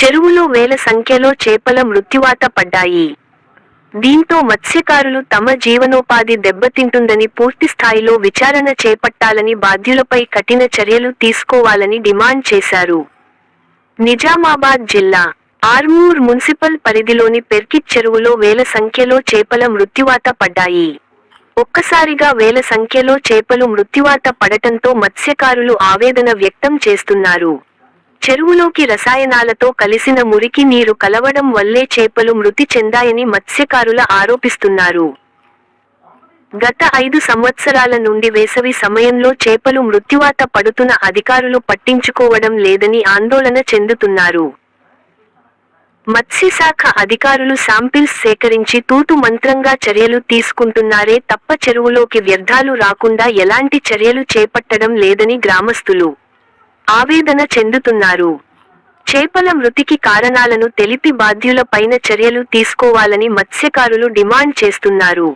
చెరువులో వేల సంఖ్యలో చేపల మృత్యువాత పడ్డాయి. దీంతో మత్స్యకారులు తమ జీవనోపాధి దెబ్బతింటుందని పూర్తిస్థాయిలో విచారణ చేపట్టాలని, బాధ్యులపై కఠిన చర్యలు తీసుకోవాలని డిమాండ్ చేశారు. నిజామాబాద్ జిల్లా ఆర్మూర్ మున్సిపల్ పరిధిలోని పెర్కిట్ చెరువులో వేల సంఖ్యలో చేపల మృత్యువాత పడ్డాయి. ఒక్కసారిగా వేల సంఖ్యలో చేపలు మృత్యువాత పడటంతో మత్స్యకారులు ఆవేదన వ్యక్తం చేస్తున్నారు. చెరువులోకి రసాయనాలతో కలిసిన మురికి నీరు కలవడం వల్లే చేపలు మృతి చెందాయని మత్స్యకారుల ఆరోపిస్తున్నారు. గత 5 సంవత్సరాల నుండి వేసవి సమయంలో చేపలు మృత్యువాత పడుతున్న అధికారులు పట్టించుకోవడం లేదని ఆందోళన చెందుతున్నారు. మత్స్యశాఖ అధికారులు శాంపిల్స్ సేకరించి తూతు మంత్రంగా చర్యలు తీసుకుంటున్నారే తప్ప చెరువులోకి వ్యర్థాలు రాకుండా ఎలాంటి చర్యలు చేపట్టడం లేదని గ్రామస్తులు ఆవేదన చెందుతున్నారు. చేపల మృతికి కారణాలను తెలిపి బాధ్యుల పైన చర్యలు తీసుకోవాలని మత్స్యకారులు డిమాండ్ చేస్తున్నారు.